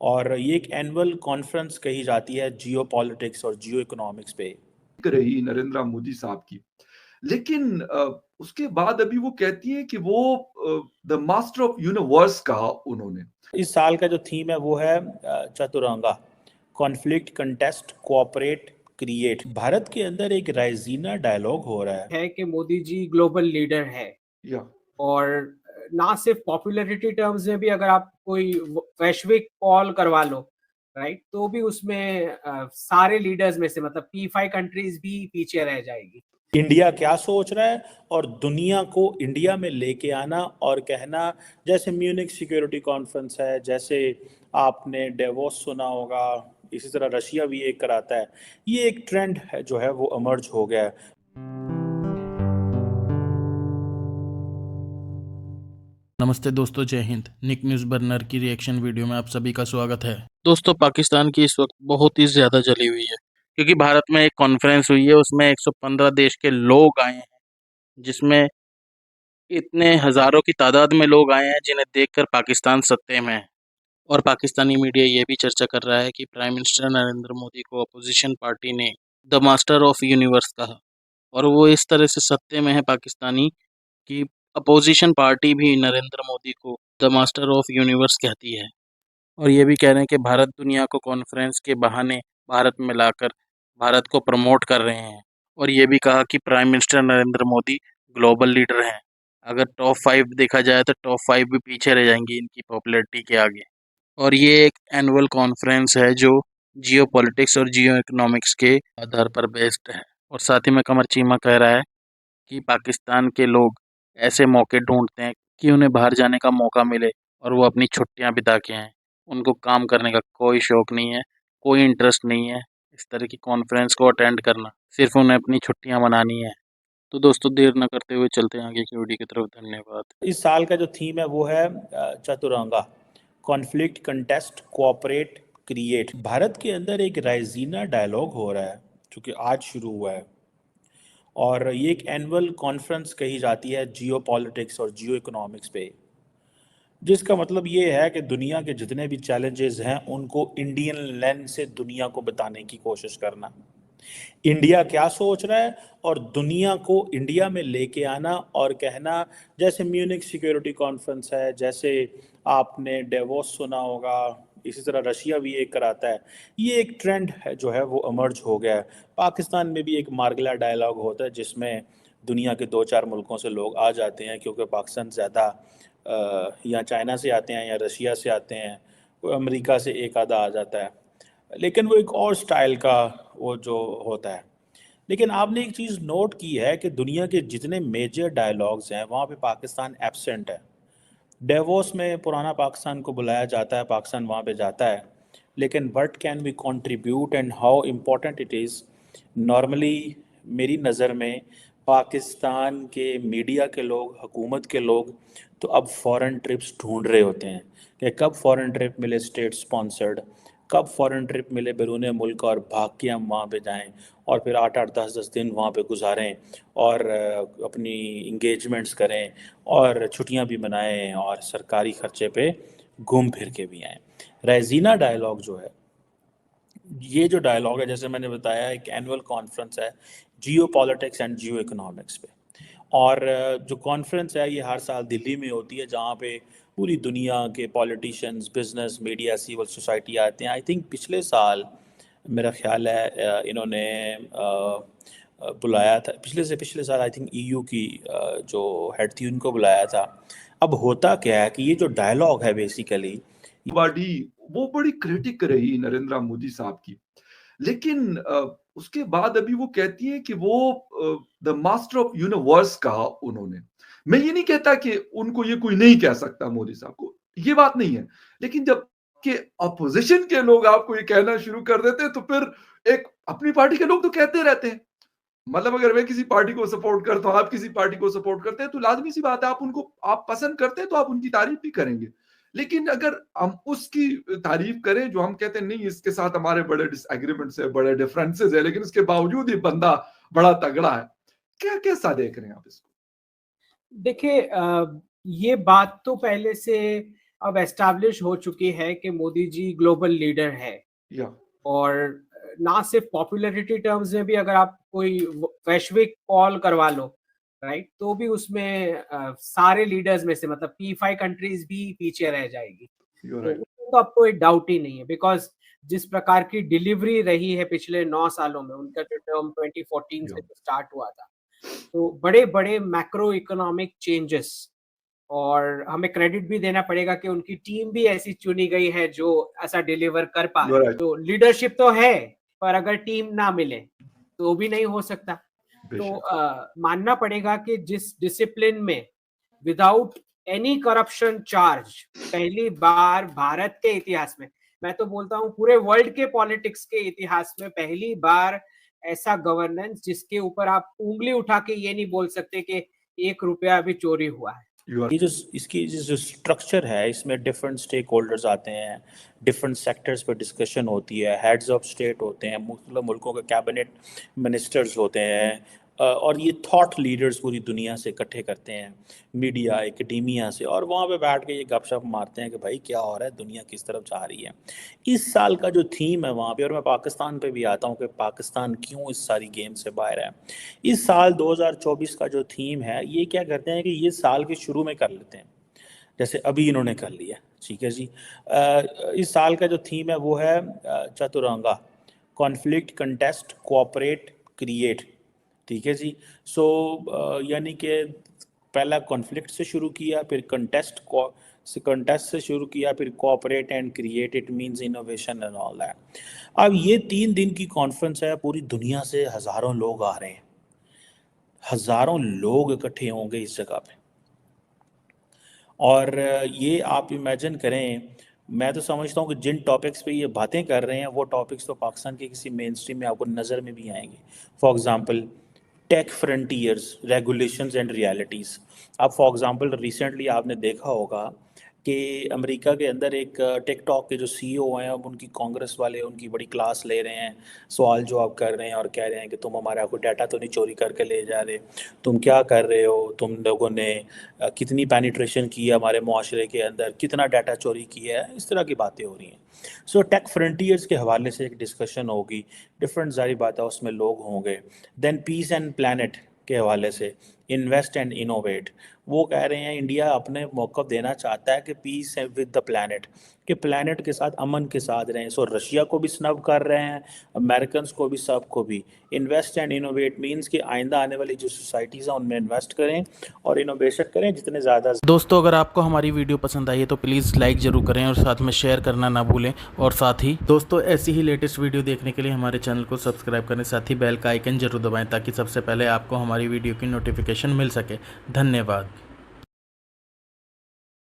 और ये एक एनुअल कॉन्फ्रेंस कही जाती है जियो पॉलिटिक्स और जियो इकोनॉमिक्स पे। रही नरेंद्र मोदी साहब की। लेकिन उसके बाद अभी वो कहती हैं कि वो द मास्टर ऑफ यूनिवर्स कहा उन्होंने। इस साल का जो थीम है वो है Chaturanga, conflict, contest, cooperate, create. Bharat के अंदर एक राइजीना डायलॉग हो रहा है कि मोदी जी ग्लोबल लीडर है या और ना सिर्फ पॉपुलैरिटी टर्म्स में भी अगर आप कोई वैश्विक कॉल करवा लो, राइट, तो भी उसमें सारे लीडर्स में से मतलब P5 कंट्रीज भी पीछे रह जाएगी। इंडिया क्या सोच रहा है और दुनिया को इंडिया में लेके आना और कहना, जैसे म्यूनिक सिक्योरिटी कॉन्फ्रेंस है, जैसे आपने डेवोस सुना होगा, इसी तरह रशिया भी एक कराता है। ये एक ट्रेंड है जो है वो इमर्ज हो गया है। नमस्ते दोस्तों, जय हिंद। निक न्यूज़ बर्नर की रिएक्शन वीडियो में आप सभी का स्वागत है। दोस्तों, पाकिस्तान की इस वक्त बहुत ही ज़्यादा जली हुई है क्योंकि भारत में एक कॉन्फ्रेंस हुई है, उसमें 115 देश के लोग आए हैं, जिसमें इतने हज़ारों की तादाद में लोग आए हैं जिन्हें देखकर पाकिस्तान सत्ते में है। और पाकिस्तानी मीडिया ये भी चर्चा कर रहा है कि प्राइम मिनिस्टर नरेंद्र मोदी को अपोजिशन पार्टी ने द मास्टर ऑफ यूनिवर्स कहा, और वो इस तरह से सत्ते में है पाकिस्तानी कि अपोजिशन पार्टी भी नरेंद्र मोदी को द मास्टर ऑफ यूनिवर्स कहती है। और ये भी कह रहे हैं कि भारत दुनिया को कॉन्फ्रेंस के बहाने भारत में लाकर भारत को प्रमोट कर रहे हैं। और ये भी कहा कि prime minister Narendra Modi global leader हैं। अगर टॉप 5 देखा जाए तो टॉप 5 भी पीछे रह जाएंगी इनकी पॉपुलैरिटी के आगे। और ये एक एनुअल कॉन्फ्रेंस है जो जियो पॉलिटिक्स और जियो इकोनॉमिक्स के आधार पर बेस्ड है। और साथ ही में कमर चीमा कह रहा है कि पाकिस्तान के लोग ऐसे मौके ढूंढते हैं कि उन्हें बाहर जाने का मौका मिले और वो अपनी छुट्टियां बिता के आएँ। उनको काम करने का कोई शौक नहीं है, कोई इंटरेस्ट नहीं है इस तरह की कॉन्फ्रेंस को अटेंड करना, सिर्फ उन्हें अपनी छुट्टियां मनानी है। तो दोस्तों, देर न करते हुए चलते हैं आगे की वीडियो की तरफ। धन्यवाद। इस साल का जो थीम है वो है Chaturanga, conflict, contest, cooperate, create. Bharat के अंदर एक राइजीना डायलॉग हो रहा है जो कि आज शुरू हुआ है, और ये एक एनुअल कॉन्फ्रेंस कही जाती है जियो पॉलिटिक्स और जियो इकोनॉमिक्स पे, जिसका मतलब ये है कि दुनिया के जितने भी चैलेंजेस हैं उनको इंडियन लेंस से दुनिया को बताने की कोशिश करना। इंडिया क्या सोच रहा है और दुनिया को इंडिया में लेके आना और कहना, जैसे म्यूनिक सिक्योरिटी कॉन्फ्रेंस है, जैसे आपने डेवोस सुना होगा, इसी तरह रशिया भी एक कराता है। ये एक ट्रेंड है जो है वो इमर्ज हो गया है। पाकिस्तान में भी एक मार्गला डायलॉग होता है जिसमें दुनिया के 2-4 मुल्कों से लोग आ जाते हैं, क्योंकि पाकिस्तान ज़्यादा या चाइना से आते हैं या रशिया से आते हैं, कोई अमेरिका से एक आधा आ जाता है, लेकिन वो एक और स्टाइल का वो जो होता है। लेकिन आपने एक चीज़ नोट की है कि दुनिया के जितने मेजर डायलॉग्स हैं वहाँ पे पाकिस्तान एब्सेंट है। डेवोस में पुराना पाकिस्तान को बुलाया जाता है, पाकिस्तान वहाँ पे जाता है, लेकिन what can we contribute and how important it is. Normally मेरी नज़र में पाकिस्तान के मीडिया के लोग, हुकूमत के लोग तो अब फॉरेन ट्रिप्स ढूंढ रहे होते हैं कि कब फॉरेन ट्रिप मिले स्टेट स्पॉन्सर्ड, कब फॉरेन ट्रिप मिले बैरून मुल्क और भाग के हम वहाँ पे जाएं और फिर 8-8 10-10 दिन वहाँ पे गुजारें और अपनी इंगेजमेंट्स करें और छुट्टियां भी मनाएं और सरकारी खर्चे पे घूम फिर के भी आएँ। रेजीना डायलॉग जो है, ये जो डायलॉग है, जैसे मैंने बताया, एक एनुअल कॉन्फ्रेंस है जियो पॉलिटिक्स एंड जियो इकोनॉमिक्स पे। और जो कॉन्फ्रेंस है ये हर साल दिल्ली में होती है, जहाँ पे पूरी दुनिया के politicians, business, media, civil society आते हैं। आई थिंक पिछले साल मेरा ख्याल है इन्होंने बुलाया था, पिछले से पिछले साल आई थिंक ईयू की जो हेड थी उनको बुलाया था। अब होता क्या है कि ये जो डायलॉग है बेसिकली बड़ी वो बड़ी क्रिटिक रही नरेंद्र मोदी साहब की। लेकिन उसके बाद अभी वो कहती हैं कि वो द मास्टर ऑफ यूनिवर्स कहा उन्होंने। मैं ये नहीं कहता कि उनको ये कोई नहीं कह सकता मोदी साहब को, ये बात नहीं है। लेकिन जब के अपोजिशन के लोग आपको ये कहना शुरू कर देते हैं तो फिर एक अपनी पार्टी के लोग तो कहते रहते हैं। मतलब अगर मैं किसी पार्टी को सपोर्ट करता हूं, आप किसी पार्टी को सपोर्ट करते हैं, तो लाजमी सी बात है आप उनको आप पसंद करते हैं तो आप उनकी तारीफ भी करेंगे। लेकिन अगर हम उसकी तारीफ करें जो हम कहते हैं नहीं इसके साथ हमारे बड़े डिसएग्रीमेंट्स है, बड़े डिफरेंसेस है, लेकिन इसके बावजूद ही बंदा बड़ा तगड़ा है, क्या कैसा देख रहे हैं आप इसको? देखिए, ये बात तो पहले से अब एस्टैब्लिश हो चुकी है कि मोदी जी ग्लोबल लीडर है। या और ना सिर्फ पॉपुलैरिटी टर्म्स में भी अगर आप कोई वैश्विक कॉल करवा लो, राइट, तो भी उसमें सारे लीडर्स में से मतलब P5 कंट्रीज भी पीछे रह जाएगी। यू आर तो राइट। उसमें तो अब कोई डाउट ही नहीं है, बिकॉज जिस प्रकार की डिलीवरी रही है पिछले 9 सालों में, उनका जो टर्म 2014 से या जो स्टार्ट हुआ था, तो बड़े बड़े मैक्रो इकोनॉमिक चेंजेस, और हमें क्रेडिट भी देना पड़ेगा कि उनकी टीम भी ऐसी चुनी गई है जो ऐसा डिलीवर कर पा यू आर रही है। राइट। तो लीडरशिप तो है, पर अगर टीम ना मिले तो भी नहीं हो सकता। तो बेशक। मानना पड़ेगा कि जिस डिसिप्लिन में विदाउट एनी करप्शन चार्ज पहली बार भारत के इतिहास में, मैं तो बोलता हूं पूरे वर्ल्ड के पॉलिटिक्स के इतिहास में पहली बार ऐसा गवर्नेंस जिसके ऊपर आप उंगली उठा के ये नहीं बोल सकते कि 1 रुपया भी चोरी हुआ है। यू आर ये जो इसकी जो स्ट्रक्चर है, इसमें डिफरेंट स्टेक होल्डर्स आते हैं, डिफरेंट सेक्टर्स पर डिस्कशन होती है, हेड्स ऑफ स्टेट होते हैं, मुख्तलिफ मुल्कों के कैबिनेट मिनिस्टर्स होते हैं, और ये थॉट लीडर्स पूरी दुनिया से इकट्ठे करते हैं, मीडिया एकेडेमिया से, और वहाँ पे बैठ के ये गपशप मारते हैं कि भाई क्या हो रहा है, दुनिया किस तरफ जा रही है। इस साल का जो थीम है वहाँ पे, और मैं पाकिस्तान पे भी आता हूँ कि पाकिस्तान क्यों इस सारी गेम से बाहर है। इस साल 2024 का जो थीम है, ये क्या करते हैं कि ये साल के शुरू में कर लेते हैं, जैसे अभी इन्होंने कर लिया, ठीक है जी। इस साल का जो थीम है वो है Chaturanga, conflict, contest, cooperate, create, ठीक है जी। सो यानी कि पहला कॉन्फ्लिक्ट से शुरू किया, फिर कंटेस्ट से शुरू किया, फिर cooperate and create, it means innovation and all that. अब ये 3 दिन की कॉन्फ्रेंस है, पूरी दुनिया से हज़ारों लोग आ रहे हैं, हज़ारों लोग इकट्ठे होंगे इस जगह पे। और ये आप इमेजिन करें, मैं तो समझता हूँ कि जिन टॉपिक्स पे ये बातें कर रहे हैं वो टॉपिक्स तो पाकिस्तान के किसी मेन स्ट्रीम में आपको नज़र में भी आएंगे। For example tech frontiers, regulations and realities. अब फॉर एग्जांपल रिसेंटली आपने देखा होगा कि अमेरिका के अंदर एक टिकटॉक के जो सीईओ हैं, अब उनकी कांग्रेस वाले उनकी बड़ी क्लास ले रहे हैं, सवाल जवाब कर रहे हैं और कह रहे हैं कि तुम हमारा कोई डाटा तो नहीं चोरी करके ले जा रहे, तुम क्या कर रहे हो, तुम लोगों ने कितनी पेनिट्रेशन की है हमारे मुआशरे के अंदर, कितना डाटा चोरी किया है, इस तरह की बातें हो रही हैं। सो टेक फ्रंटियर्स के हवाले से एक डिस्कशन होगी, डिफरेंट सारी बातें उसमें लोग होंगे। देन पीस एंड प्लानट के हवाले से इन्वेस्ट एंड इनोवेट, वो कह रहे हैं इंडिया अपने मौक़िफ़ देना चाहता है कि पीस है विद द प्लानट, कि प्लानट के साथ अमन के साथ रहें। सो रशिया को भी स्नब कर रहे हैं, अमेरिकन को भी, सबको भी। इन्वेस्ट एंड इनोवेट मींस कि आइंदा आने वाली जो सोसाइटीज़ हैं उनमें इन्वेस्ट करें और इनोवेशन करें जितने ज़्यादा। दोस्तों अगर आपको हमारी वीडियो पसंद आई है तो प्लीज़ लाइक ज़रूर करें और साथ में शेयर करना ना भूलें। और साथ ही दोस्तों ऐसी ही लेटेस्ट वीडियो देखने के लिए हमारे चैनल को सब्सक्राइब करें, साथ ही बेल का आइकन जरूर दबाएं ताकि सबसे पहले आपको हमारी वीडियो की नोटिफिकेशन मिल सके। धन्यवाद।